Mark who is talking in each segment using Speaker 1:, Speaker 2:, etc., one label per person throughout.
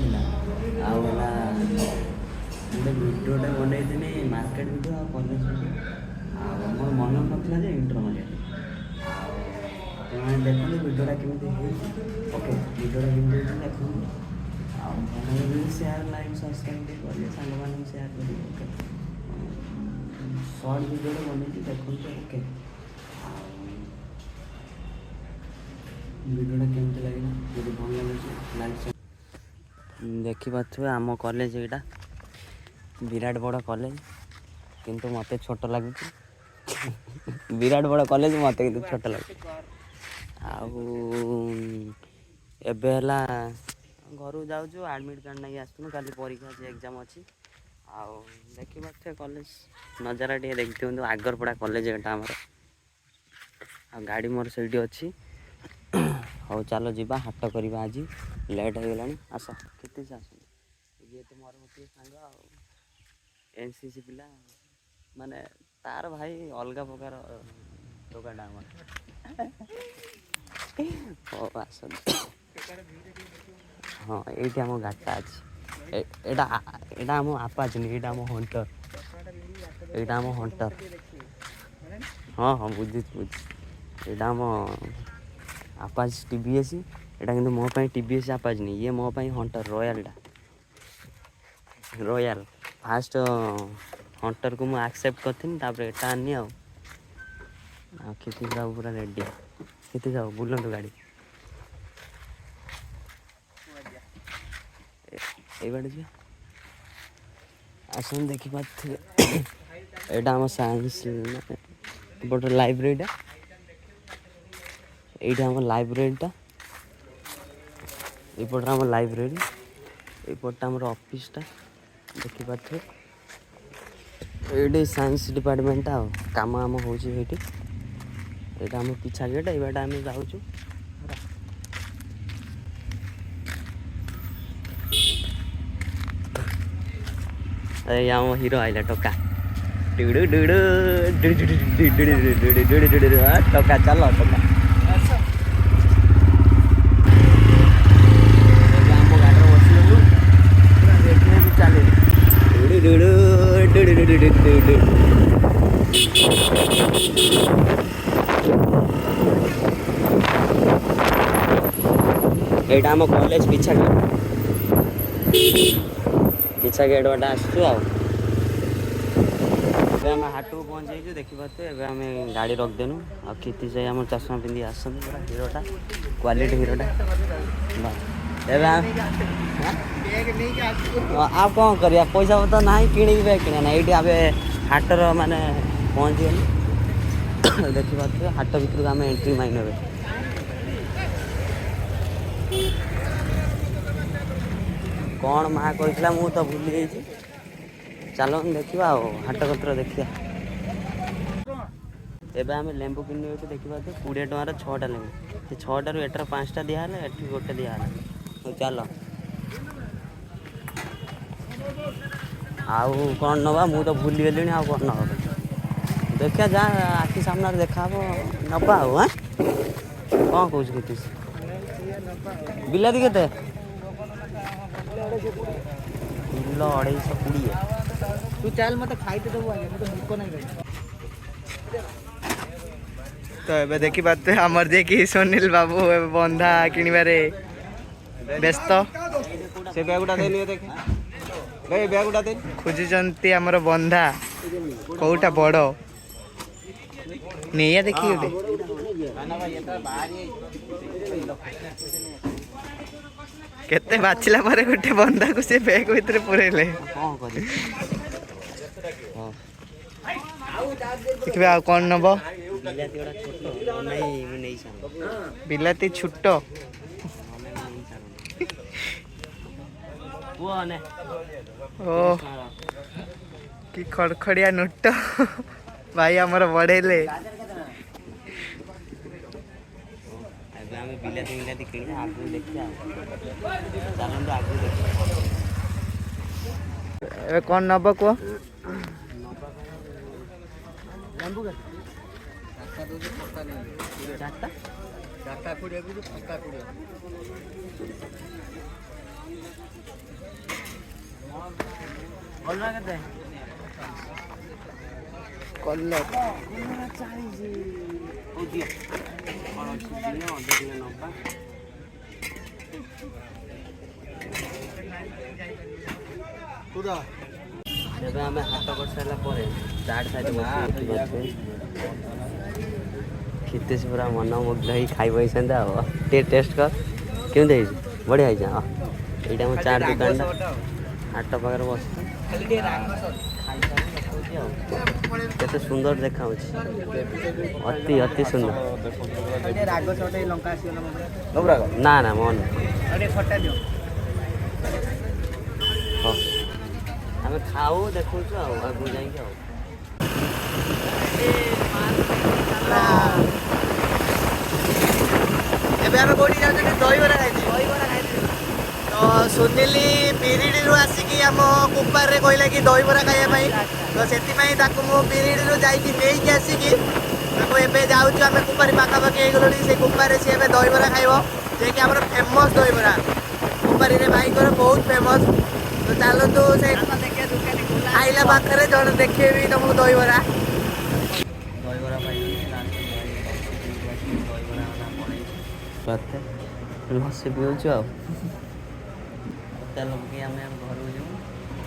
Speaker 1: ଥିଲା ଆଉ ହେଲା ଗୋଟେ ଭିଡ଼ିଓଟେ ବନେଇଥିଲି ମାର୍କେଟ ଭିଡ଼ିଓ ଆଉ କଲେଜ ଭିଡ଼ିଓ ଆଉ ମୋର ମନ ନଥିଲା ଯେ ଇଣ୍ଟ୍ରୋ ମାରିବା ଆଉ ଆପଣମାନେ ଦେଖନ୍ତୁ ଭିଡ଼ିଓଟା କେମିତି ହେଇଛି ଓକେ ଭିଡ଼ିଓଟା କେମିତି ହେଇଛି ଦେଖନ୍ତୁ ଆଉ ଭଲ ଲାଗିଲେ ସେୟାର ଲାଇକ୍ ସବସ୍କ୍ରାଇବ୍ ଟିକେ କରିବେ ସାଙ୍ଗମାନଙ୍କୁ ସେୟାର କରିବେ ଓକେ ସର୍ଟ ଭିଡ଼ିଓଟେ ବନେଇଛି ଦେଖନ୍ତୁ ଓକେ ଆଉ ଭିଡ଼ିଓଟା କେମିତି ଲାଗିଲା ଯଦି ଭଲ ଲାଗୁଛି ଲାଇକ୍ ଦେଖିପାରୁଥିବେ ଆମ କଲେଜ ଏଇଟା ବିରାଟ ବଡ଼ କଲେଜ କିନ୍ତୁ ମୋତେ ଛୋଟ ଲାଗୁଛି ବିରାଟ ବଡ଼ କଲେଜ ମୋତେ କିନ୍ତୁ ଛୋଟ ଲାଗୁଛି ଆଉ ଏବେ ହେଲା ଘରକୁ ଯାଉଛୁ ଆଡ଼ମିଟ୍ କାର୍ଡ଼ ନେଇକି ଆସିଥିଲୁ କାଲି ପରୀକ୍ଷା ଅଛି ଏକ୍ଜାମ୍ ଅଛି ଆଉ ଦେଖିପାରୁଥିବେ କଲେଜ ନଜାରା ଟିକେ ଦେଖିଦିଅନ୍ତୁ ଆଗରପଡ଼ା କଲେଜ ଏଇଟା ଆମର ଆଉ ଗାଡ଼ି ମୋର ସେଇଠି ଅଛି ହଉ ଚାଲ ଯିବା ହାଟ କରିବା ଆଜି ଲେଟ୍ ହେଇଗଲାଣି ଆସ କେତେ ଆସନ୍ତୁ ଇଏ ତ ମୋର ଗୋଟିଏ ସାଙ୍ଗ ଆଉ NCC ପିଲା ମାନେ ତାର ଭାଇ ଅଲଗା ପ୍ରକାର ଟୋକାଟା ଆମର ହଉ ଆସନ୍ତୁ ହଁ ଏଇଠି ଆମ ଗାଡ଼ିଟା ଅଛି ଏଇଟା ଆମ ଆପାଚ୍ ନୁହେଁ ଏଇଟା ଆମ ହଣ୍ଟର ଏଇଟା ଆମ ହଣ୍ଟର ହଁ ହଁ ବୁଝୁଛି ଏଇଟା ଆମ ଆପାଚ୍ TVS ଏଇଟା କିନ୍ତୁ ମୋ ପାଇଁ TVS ଆପାଚ୍ ନୁହେଁ ଇଏ ମୋ ପାଇଁ ହଣ୍ଟର ରୟାଲ ଫାଷ୍ଟ ହଣ୍ଟରକୁ ମୁଁ ଆକ୍ସେପ୍ଟ କରିଥିଲି ତାପରେ ଏଇଟା ଆଣିନି ଆଉ କ୍ଷିତି ସାହୁ ପୁରା ରେଡ଼ି କ୍ଷିତି ସାହୁ ବୁଲନ୍ତୁ ଗାଡ଼ି ଏଇ ବାଟେ ଯିବା ଆସନ୍ତୁ ଦେଖିପାରୁଥିବେ ଏଇଟା ଆମ ସାଇନ୍ସ ଏପଟେ ଲାଇବ୍ରେରୀଟା ଏଇଟା ଆମ ଲାଇବ୍ରେରୀଟା ଏପଟରେ ଆମ ଲାଇବ୍ରେରୀ ଏପଟଟା ଆମର ଅଫିସଟା ଦେଖିପାରୁଥିବେ ଏଇଠି ସାଇନ୍ସ ଡିପାର୍ଟମେଣ୍ଟଟା ଆଉ କାମ ଆମ ହେଉଛି ଏଇଠି ଏଇଟା ଆମ ପିଛା ଗେଟ୍ ଏଇ ବାଟେ ଆମେ ଯାଉଛୁ ଏଇ ଆମ ହିରୋ ଆଇଲା ଟୋକା ଟୋକା ଚାଲ ଟୋକା ଆମ ଗାଡ଼ିରେ ବସିଗଲୁ ପୁରା ରେଡ଼ିରେ ବି ଚାଲିଲୁ ଏଇଟା ଆମ କଲେଜ ପିଛା ଗେଟ୍ ବାଟେ ଆସୁଛୁ ଆଉ ଏବେ ଆମେ ହାଟକୁ ପହଞ୍ଚିଯାଇଛୁ ଦେଖିପାରୁଥିବେ ଏବେ ଆମେ ଗାଡ଼ି ରଖିଦେନୁ ଆଉ କ୍ଷିତି ଯାଇ ଆମର ଚଷମା ପିନ୍ଧିକି ଆସନ୍ତି ପୁରା ହିରୋଟା କ୍ୱାଲିଟି ହିରୋଟା ଏବେ ଆଉ କ'ଣ କରିବା ପଇସା ପତ୍ର ନାହିଁ କିଣିକି ବ୍ୟାଗ୍ କିଣିବା ନାହିଁ ଏଇଠି ଆମେ ହାଟର ମାନେ ପହଞ୍ଚିଗଲୁ ଦେଖିପାରୁଥିବେ ହାଟ ଭିତରକୁ ଆମେ ଏଣ୍ଟ୍ରି ମାରି ନେବେ କ'ଣ ମାଆ କହିଥିଲା ମୁଁ ତ ଭୁଲି ଯାଇଛି ଚାଲନ୍ତୁ ଦେଖିବା ଆଉ ହାଟ ପତ୍ର ଦେଖିବା ଏବେ ଆମେ ଲେମ୍ବୁ କିଣିଲୁ ଏଇଠୁ ଦେଖିପାରୁଥିବେ 20 ଟଙ୍କାର 6ଟା ଲେମ୍ବୁ ସେ 6ଟାରୁ ଏଠାର 5ଟା ଦିଆହେଲା ଏଠି ଗୋଟେ ଦିଆହେଲା ହଉ ଚାଲ ଆଉ କ'ଣ ନେବା ମୁଁ ତ ଭୁଲିଗଲିଣି ଆଉ କ'ଣ ନେବା ଦେଖିବା ଯାହା ଆଖି ସାମ୍ନାରେ ଦେଖାହେବ ନେବା ଆଉ କ'ଣ କହୁଛୁ କେତେ ବିଲାତି କେତେ କିଲୋ 220
Speaker 2: ତୁ ଚାଲ ମତେ ଖାଇତେ ଦେବୁ ଆଜ୍ଞା ମତେ ଭୋକ ନାହିଁ ତ ଏବେ ଦେଖିପାରୁଥିବେ ଆମର ଯିଏକି ସୁନିଲ ବାବୁ ଏବେ ବନ୍ଧା କିଣିବାରେ ବ୍ୟସ୍ତ ସେ ବ୍ୟାଗୁଟା ଦେନି ଦେଖେ ଭାଇ ବ୍ୟାଗୁଟା ଦେନି ଖୋଜୁଛନ୍ତି ଆମର ବନ୍ଧା କୋଉଟା ବଡ଼ ନେଇଆ ଦେଖି ଗୋଟେ କେତେ ବାଛିଲା ପରେ ଗୋଟେ ବନ୍ଧାକୁ ସେ ବ୍ୟାଗ୍ ଭିତରେ ପୁରେଇଲେ ଦେଖିବେ ଆଉ କ'ଣ ନେବ ବିଲାତି ଛୋଟ ଓ କି ଖଡ଼ଖଡ଼ିଆ ନୋଟ ଭାଇ ଆମର ବଢ଼େଇଲେ
Speaker 1: ଆମେ ବିଲାତି କିଣିବା ଆଗକୁ ଦେଖିବା ଚାଲନ୍ତୁ ଆଗକୁ ଦେଖିବା
Speaker 2: ଏବେ କ'ଣ ନେବ କୁହ
Speaker 1: ଲେମ୍ବୁ କେତେ କଲରା କେତେ?
Speaker 2: କଲରା
Speaker 1: କଲରା 40। ହଉ ଦିଅ। କ'ଣ ଅଛି ଦିଅ, ଅଧ କିଲୋ ନବା। ଏବେ ଆମେ ହାଟ କରିସାରିଲା ପରେ ଚାଟ୍ ସାଇଡ଼୍ ବସି କ୍ଷିତେଶ ପୁରା ମନମୁଗ୍ଧ ହେଇ ଖାଇ ବସିଛନ୍ତି ଆଉ। ଟିକେ ଟେଷ୍ଟ କର, କେମିତି ହେଇଛି? ବଢ଼ିଆ ହେଇଛି। ହଁ, ଏଇଟା ଆମ ଚାଟ୍ ଦୋକାନଟା ହାଟ ପାଖରେ ବସିଛି। ଖାଇସାରି ଦେଖାଉଛି ଆଉ କେତେ ସୁନ୍ଦର ଦେଖାଉଛି, ଅତି ଅତି ସୁନ୍ଦର। ନା ନା ମନ ହଉ, ଆମେ ଖାଉ ଦେଖଉଛୁ ଆଉ ଆଗକୁ ଯାଇକି ଆଉ।
Speaker 2: ଏବେ ଆମେ କୋଉଠି ଯାଉଛନ୍ତି? ଦହିବରା ଖାଇଛୁ। ତ ସୁନିଲ ବିରିଡ଼ିରୁ ଆସିକି ଆମ କୁପାରରେ କହିଲା କି ଦହିବରା ଖାଇବା ପାଇଁ, ତ ସେଥିପାଇଁ ତାକୁ ମୁଁ ବିରିଡ଼ିରୁ ଯାଇକି ନେଇକି ଆସିକି ତାକୁ ଏବେ ଯାଉଛୁ। ଆମେ କୁପାରୀ ପାଖାପାଖି ହେଇଗଲୁଣି। ସେ କୁପାରରେ ସିଏ ଏବେ ଦହିବରା ଖାଇବ, ଯିଏକି ଆମର ଫେମସ୍ ଦହିବରା କୁପାରୀରେ ଭାଇଙ୍କର ବହୁତ ଫେମସ୍। ତ ଚାଲନ୍ତୁ ସେ ଖାଇଲା ପାଖରେ ଜଣେ ଦେଖେଇବି ତମକୁ ଦହିବରା।
Speaker 1: ଦହିବରା ପାଇଲି, ଦହିବରା ହେଲା ପଳେଇଛି ସତେ, ଲସି ପିଉଛୁ ଆଉ। ତେଲ ପକେଇ ଆମେ ଘରକୁ ଯିବୁ।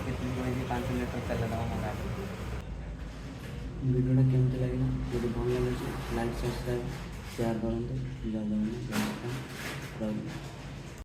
Speaker 1: କେତିକି କହିଛି 5 ଲିଟର ତେଲ ଦେବ ମୋ ଗାଡ଼ି। ଭିଡ଼ିଓଟା କେମିତି ଲାଗିଲା? ଯଦି ଭଲ ଲାଗୁଛି ଲାଇକ୍, ସବସ୍କ୍ରାଇବ୍, ସେୟାର କରନ୍ତୁ। ଜୟ ଜଗନ୍ନାଥ, ରହିଲି।